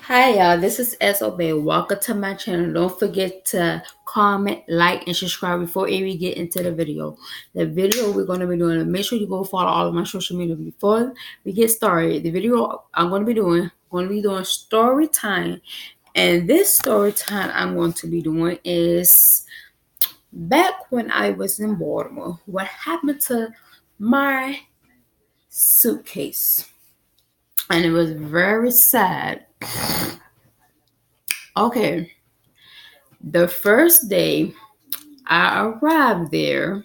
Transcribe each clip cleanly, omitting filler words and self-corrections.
Hi y'all, this is SOB. Welcome to my channel. Don't forget to comment, like, and subscribe before we get into the video. The video we're going to be doing, make sure you go follow all of my social media before we get started. The video I'm going to be doing story time. And this story time I'm going to be doing is back when I was in Baltimore. What happened to my suitcase? And it was very sad. Okay. The first day I arrived there,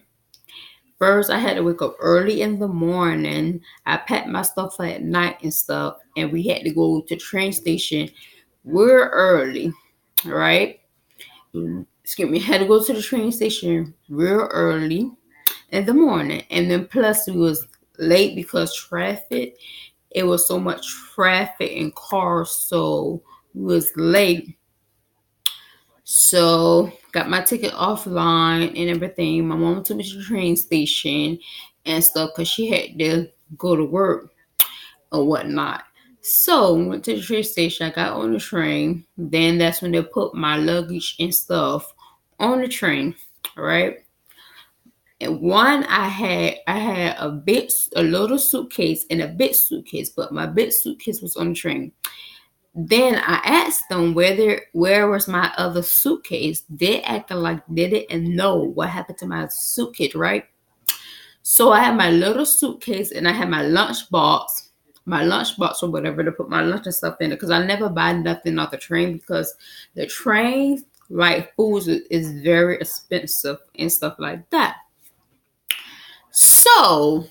first I had to wake up early in the morning. I packed my stuff at night and stuff, and we had to go to the train station real early, right? Excuse me, had to go to the train station real early in the morning, and then plus we was late because traffic. It was so much traffic and cars, so we was late. So got my ticket offline and everything. My mom took me to the train station and stuff because she had to go to work or whatnot. So went to the train station. I got on the train. Then that's when they put my luggage and stuff on the train. Right. And one I had a little suitcase and a big suitcase, but my big suitcase was on the train. Then I asked them where was my other suitcase. They acted like they didn't know what happened to my suitcase, right? So I had my little suitcase and I had my lunchbox or whatever to put my lunch and stuff in it because I never buy nothing off the train because the train like foods is very expensive and stuff like that. So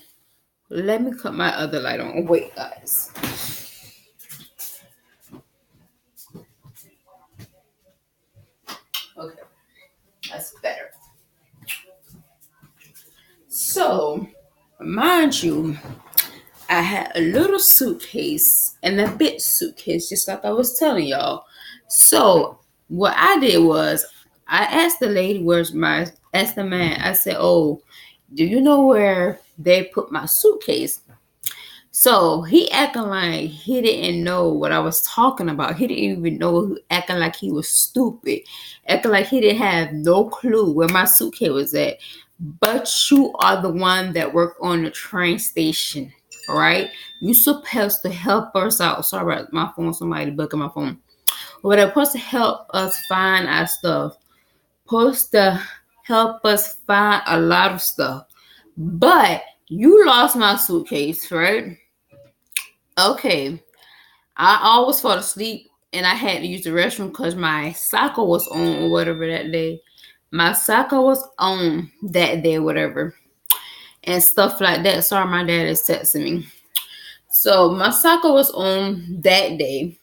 let me cut my other light on. Wait, guys. Okay, that's better. So, mind you, I had a little suitcase and a big suitcase, just like I was telling y'all. So, what I did was, I asked the lady, asked the man, I said, oh, do you know where they put my suitcase? So he acting like he didn't know what I was talking about. He didn't even know, acting like he was stupid, acting like he didn't have no clue where my suitcase was at. But you are the one that work on the train station, right? You supposed to help us out. Sorry about my phone. Somebody booking my phone. But they're supposed to help us find our stuff. Supposed to help us find a lot of stuff. But you lost my suitcase, right? Okay. I always fall asleep and I had to use the restroom because my soccer was on or whatever that day. My soccer was on that day, whatever, and stuff like that. Sorry, my dad is texting me. So my soccer was on that day,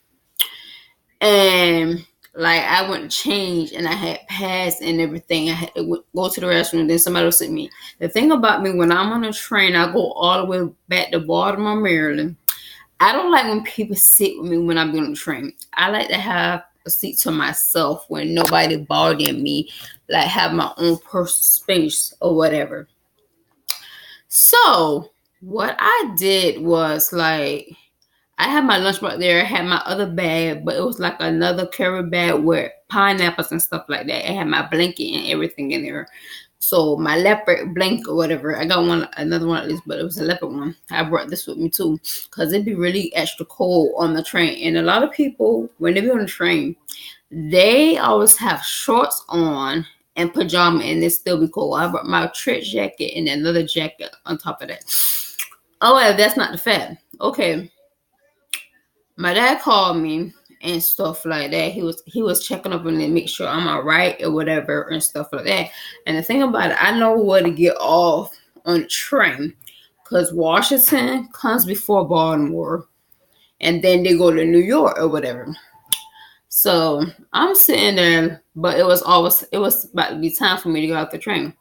and like I went to change and I had pads and everything. I had to go to the restroom. Then somebody was sitting me. The thing about me, when I'm on a train, I go all the way back to Baltimore, Maryland. I don't like when people sit with me when I'm on the train. I like to have a seat to myself when nobody bothering me, like have my own personal space or whatever. So what I did was like I had my lunchbox there. I had my other bag, but it was like another carry bag with pineapples and stuff like that. I had my blanket and everything in there. So my leopard blanket or whatever, I got another one at least, but it was a leopard one. I brought this with me too, cause it'd be really extra cold on the train. And a lot of people, when they be on the train, they always have shorts on and pajama, and it still be cold. I brought my trench jacket and another jacket on top of that. Oh, well, that's not the fact. Okay, my dad called me and stuff like that. He was checking up on me to make sure I'm all right or whatever and stuff like that. And the thing about it, I know where to get off on the train because Washington comes before Baltimore, and then they go to New York or whatever. So I'm sitting there, but it was about to be time for me to get off the train.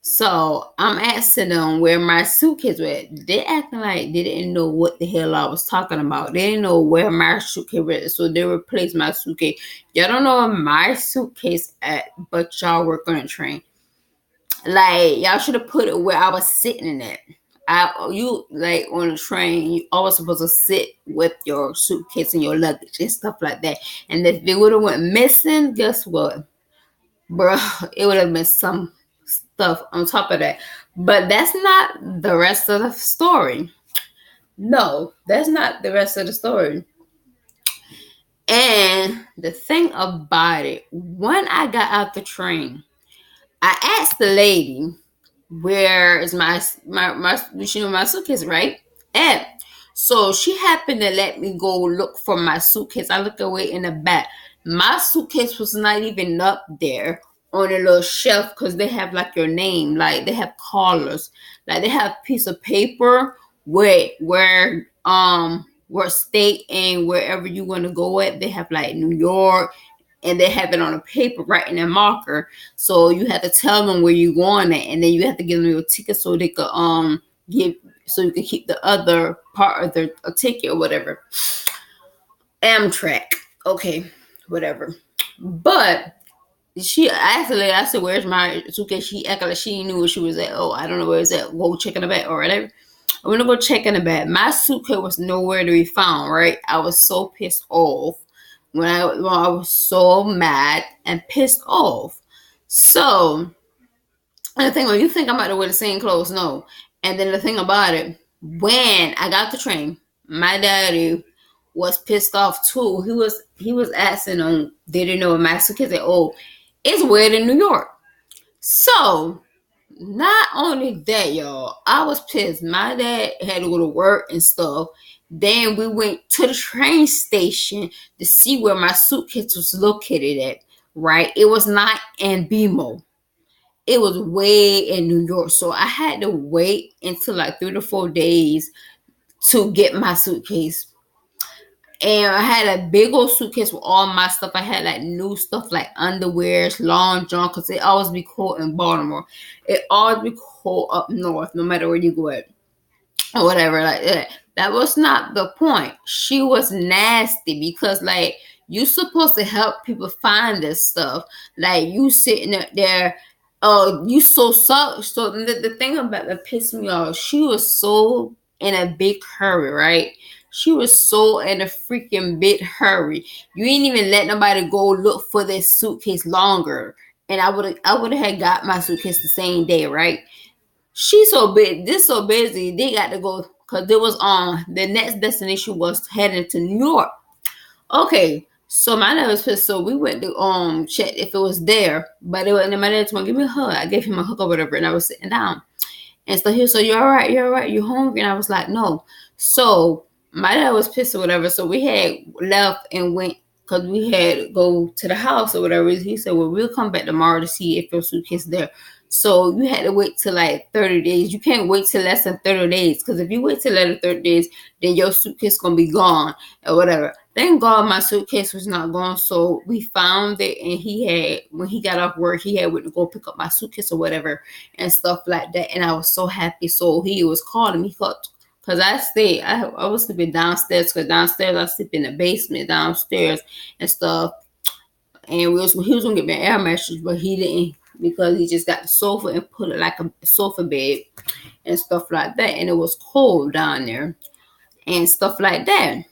So I'm asking them where my suitcase was. They acting like they didn't know what the hell I was talking about. They didn't know where my suitcase was, so they replaced my suitcase. Y'all don't know where my suitcase at, but y'all work on a train. Like y'all should have put it where I was sitting at. you like on a train, you always supposed to sit with your suitcase and your luggage and stuff like that. And if it would have went missing, guess what, bro? It would have been some stuff on top of that. But that's not the rest of the story. No, that's not the rest of the story. And the thing about it, when I got out the train, I asked the lady, "Where is my suitcase?" Right? And so she happened to let me go look for my suitcase. I looked away in the back. My suitcase was not even up there on a little shelf because they have like your name, like they have collars, like they have a piece of paper where state and wherever you want to go at. They have like New York, and they have it on a paper right in a marker. So you have to tell them where you're going at, and then you have to give them your ticket so they could give so you can keep the other part of the ticket or whatever. Amtrak. Okay, whatever. But she actually, I said, "Where's my suitcase?" She acted like she knew where she was at. "Oh, I don't know where it's at. Go check in the bag or whatever." I'm gonna go check in the bag. My suitcase was nowhere to be found. Right? I was so pissed off when I was so mad and pissed off. So, and the thing, when you think I'm about to wear the same clothes, no. And then the thing about it, when I got the train, my daddy was pissed off too. He was asking them, did they know my suitcase? Said, "Oh, it's weird in New York." So, not only that, y'all, I was pissed. My dad had to go to work and stuff. Then we went to the train station to see where my suitcase was located at. Right? It was not in BMO. It was way in New York. So I had to wait until like 3 to 4 days to get my suitcase. And I had a big old suitcase with all my stuff. I had like new stuff like underwears, long john, because it always be cold in Baltimore. It always be cold up north, no matter where you go at. Or whatever like that. That was not the point. She was nasty because like you supposed to help people find this stuff. Like you sitting up there, you so the thing about that pissed me off, she was so in a big hurry, right? She was so in a freaking big hurry. You ain't even let nobody go look for this suitcase longer. And I would have had got my suitcase the same day, right? She's so big. This so busy. They got to go because it was on the next destination was heading to New York. Okay, so my dad was pissed. So we went to check if it was there, but it wasn't. My dad told me, "Give me a hug." I gave him a hug or whatever, and I was sitting down. And so he was, "So you're all right, you're all right, you're hungry?" And I was like, "No." So my dad was pissed or whatever. So we had left and went because we had to go to the house or whatever. He said, "Well, we'll come back tomorrow to see if your suitcase is there." So you had to wait till like 30 days. You can't wait till less than 30 days because if you wait till less than 30 days, then your suitcase gonna be gone or whatever. Thank God my suitcase was not gone. So we found it, and when he got off work, he had went to go pick up my suitcase or whatever and stuff like that. And I was so happy. So he was calling me because I was sleeping downstairs because downstairs I sleep in the basement downstairs and stuff. And he was gonna get me an air mattress, but he didn't because he just got the sofa and put it like a sofa bed and stuff like that. And it was cold down there and stuff like that.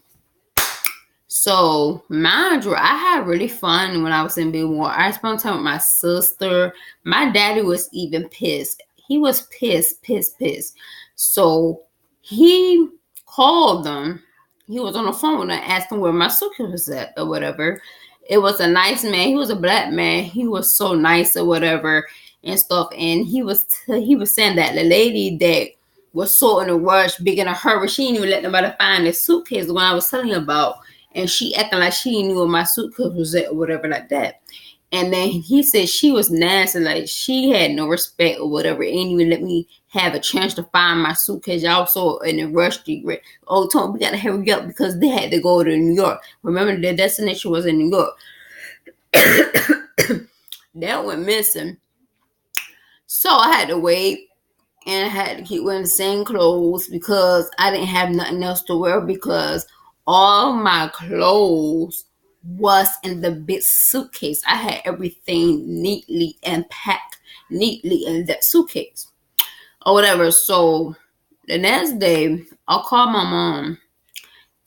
So, mind you, I had really fun when I was in Batilmore. I spent time with my sister. My daddy was even pissed. He was pissed, pissed, pissed. So, he called them. He was on the phone and asked them where my suitcase was at or whatever. It was a nice man. He was a black man. He was so nice or whatever and stuff. And he was saying that the lady that was so in a rush, big in a hurry, she didn't even let nobody find the suitcase when I was telling you about. And she acting like she knew where my suitcase was at or whatever like that. And then he said she was nasty, like she had no respect or whatever, ain't even let me have a chance to find my suitcase. Y'all so in a rush to get. Oh, Tom, we gotta hurry up because they had to go to New York. Remember, the destination was in New York. That went missing. So I had to wait. And I had to keep wearing the same clothes because I didn't have nothing else to wear because all my clothes was in the big suitcase. I had everything neatly and packed neatly in that suitcase or whatever. So The next day, I called my mom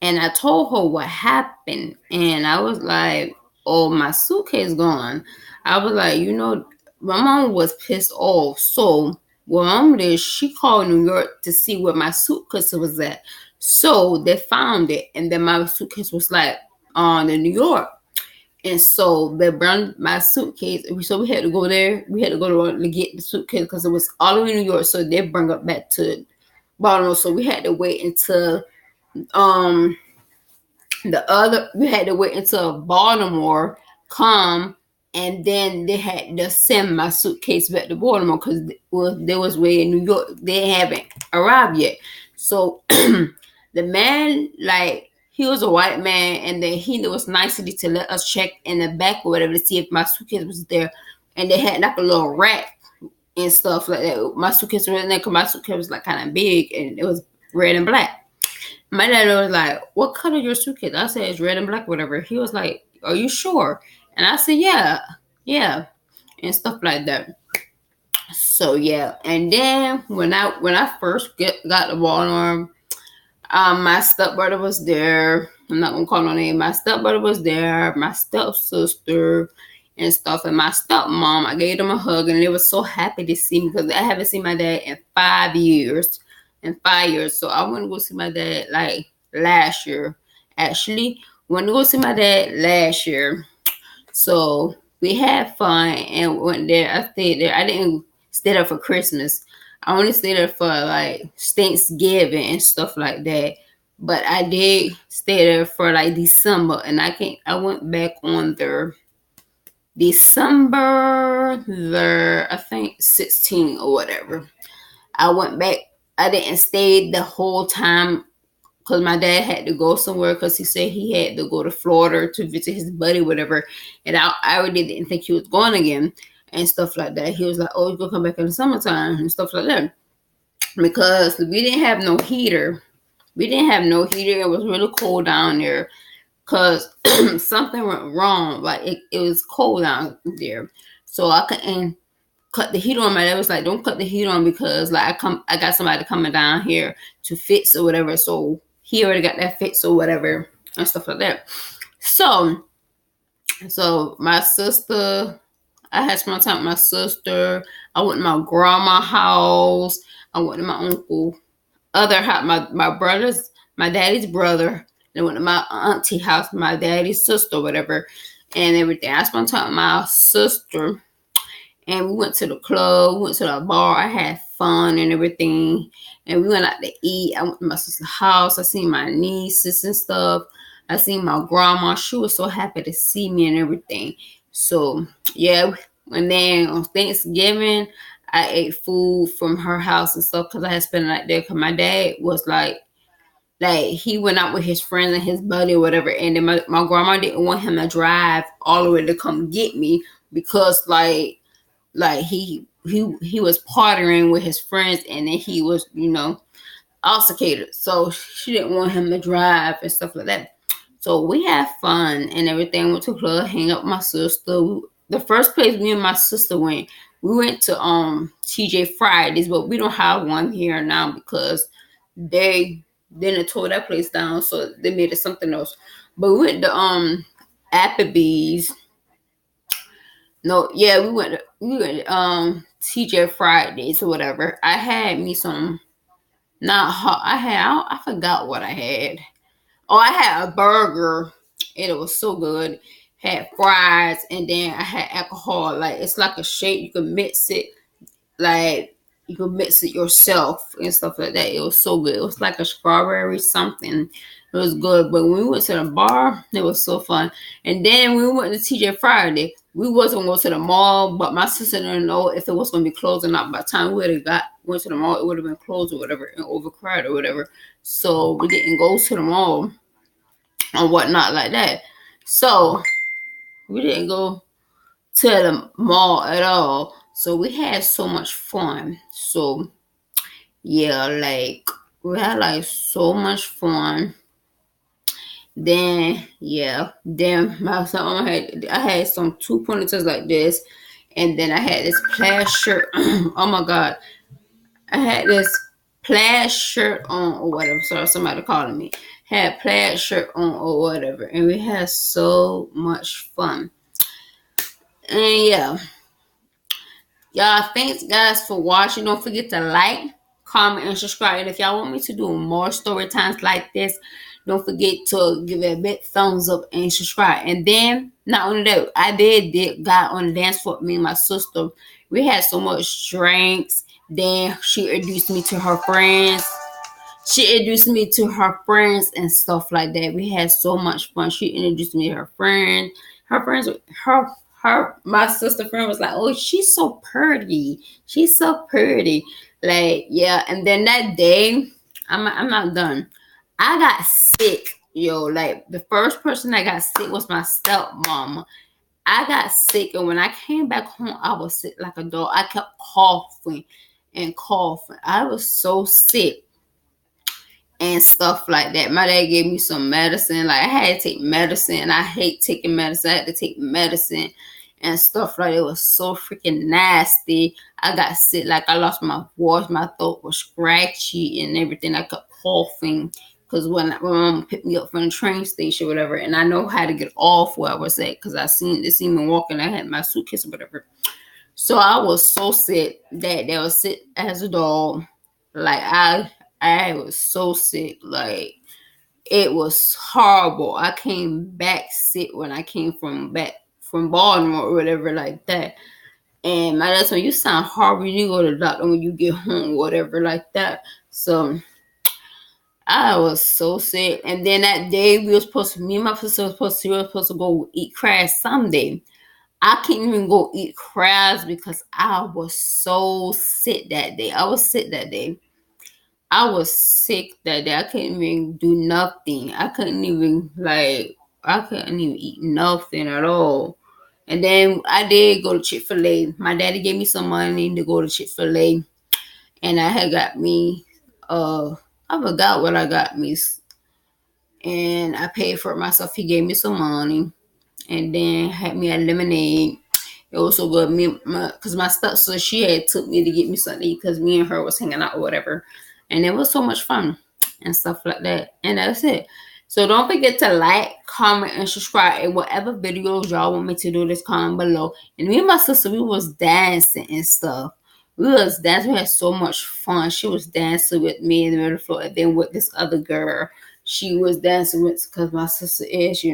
and I told her what happened. And I was like, oh, my suitcase gone. I was like, my mom was pissed off. So what my mom did, she called New York to see where my suitcase was at. So they found it. And then my suitcase was like on in New York. And so they brought my suitcase. So we had to go there. We had to go to get the suitcase because it was all the way in New York. So they bring it back to Baltimore. So we had to wait until um we had to wait until Baltimore come, and then they had to send my suitcase back to Baltimore because they was way in New York. They haven't arrived yet. So the man, like, he was a white man, and then he was nice to let us check in the back or whatever to see if my suitcase was there. And they had like a little rack and stuff like that. My suitcase was in there because my suitcase was like kind of big and it was red and black. My dad was like, "What color your suitcase?" I said, "It's red and black, whatever." He was like, "Are you sure?" And I said, "Yeah, yeah," and stuff like that. So yeah, and then when I first got the Baltimore, my stepbrother was there. I'm not gonna call no name. My stepbrother was there. My stepsister and stuff, and my stepmom. I gave them a hug, and they were so happy to see me because I haven't seen my dad in 5 years. In 5 years, so I went to go see my dad like last year. Actually, went to go see my dad last year. So we had fun and went there. I stayed there. I didn't stay there for Christmas. I only stayed there for like Thanksgiving and stuff like that. But I did stay there for like December, and I went back on the December I think 16 or whatever. I went back. I didn't stay the whole time because my dad had to go somewhere because he said he had to go to Florida to visit his buddy, whatever. And I really didn't think he was going again and stuff like that. He was like, "Oh, you're gonna come back in the summertime," and stuff like that. Because we didn't have no heater. We didn't have no heater. It was really cold down there because something went wrong. Like it was cold down there. So I couldn't cut the heat on. My dad was like, "Don't cut the heat on because like I got somebody coming down here to fix or whatever." So he already got that fix or whatever and stuff like that. So my sister, I had spent time with my sister. I went to my grandma's house. I went to my uncle, other house, my daddy's brother. And I went to my auntie house, my daddy's sister, whatever, and everything. I spent time with my sister. And we went to the club, we went to the bar. I had fun and everything. And we went out to eat. I went to my sister's house. I seen my nieces and stuff. I seen my grandma. She was so happy to see me and everything. So, yeah. And then on Thanksgiving, I ate food from her house and stuff because I had spent the night there because my dad was like he went out with his friends and his buddy or whatever. And then my grandma didn't want him to drive all the way to come get me because he was partnering with his friends, and then he was intoxicated, so she didn't want him to drive and stuff like that. So we had fun and everything. Went to the club, hang out with my sister. The first place me and my sister went, we went to TJ Fridays, but we don't have one here now because they didn't tore that place down, so they made it something else. But we went to Applebee's. No, yeah, we went TJ Fridays or whatever. I had me some not hot. I forgot what I had. Oh, I had a burger and it was so good. Had fries and then I had alcohol. Like it's like a shake. You can mix it like you can mix it yourself and stuff like that. It was so good. It was like a strawberry something. It was good. But when we went to the bar, it was so fun. And then we went to TJ Friday. We wasn't going to the mall, but my sister didn't know if it was going to be closed or not. By the time we went to the mall, it would have been closed or whatever and overcrowded or whatever. So we didn't go to the mall or whatnot like that. So we didn't go to the mall at all. So we had so much fun. So yeah, like we had like so much fun. Then I had some two ponytails like this, and then I had this plaid shirt. Oh my god, I had this plaid shirt on or whatever. Sorry, somebody calling me. Had plaid shirt on or whatever, and we had so much fun. And yeah, y'all, thanks guys for watching. Don't forget to like, comment, and subscribe. And if y'all want me to do more story times like this, don't forget to give it a big thumbs up and subscribe. And then, not only that, I did got on the dance floor with me and my sister. We had so much drinks. Then she introduced me to her friends. She introduced me to her friends and stuff like that. We had so much fun. She introduced me to her friend. Her friends, my sister friend was like, "Oh, she's so pretty. She's so pretty." Like, yeah. And then that day, I'm not done. I got sick, yo. Like the first person that got sick was my stepmom. I got sick, and when I came back home, I was sick like a dog. I kept coughing and coughing. I was so sick and stuff like that. My dad gave me some medicine. Like I had to take medicine. I hate taking medicine. I had to take medicine and stuff like that. It was so freaking nasty. I got sick. Like I lost my voice. My throat was scratchy and everything. I kept coughing because when my mom picked me up from the train station or whatever, and I know how to get off where I was at because I seen me walking. I had my suitcase or whatever. So I was so sick that they was sick as a dog. Like I was so sick. Like it was horrible. I came back sick when I came back from Baltimore or whatever like that. And my dad said, "You sound horrible. You need to go to the doctor when you get home," or whatever like that. So I was so sick. And then that day me and my sister was supposed to go eat crab someday. I couldn't even go eat crabs because I was so sick that day. I was sick that day. I was sick that day. I couldn't even do nothing. I couldn't even eat nothing at all. And then I did go to Chick-fil-A. My daddy gave me some money to go to Chick-fil-A. And I had got me I forgot what I got me. And I paid for it myself. He gave me some money. And then had me a lemonade. It was so good. Because my stepsister, she had took me to get me something because me and her was hanging out or whatever. And it was so much fun and stuff like that. And that's it. So don't forget to like, comment, and subscribe. And whatever videos y'all want me to do, just comment below. And me and my sister, we was dancing and stuff. We was dancing. We had so much fun. She was dancing with me in the middle of the floor. And then with this other girl, she was dancing with because my sister is,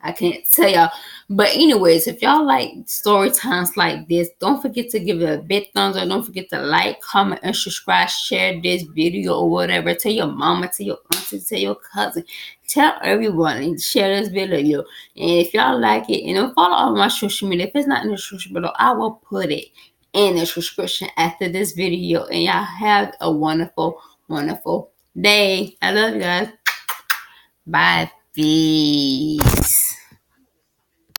I can't tell y'all. But anyways, if y'all like story times like this, don't forget to give it a big thumbs up. Don't forget to like, comment, and subscribe. Share this video or whatever. Tell your mama, tell your auntie, tell your cousin. Tell everyone and share this video. And if y'all like it, follow all my social media. If it's not in the description below, I will put it in the description after this video. And y'all have a wonderful, wonderful day. I love you guys. Bye. Peace.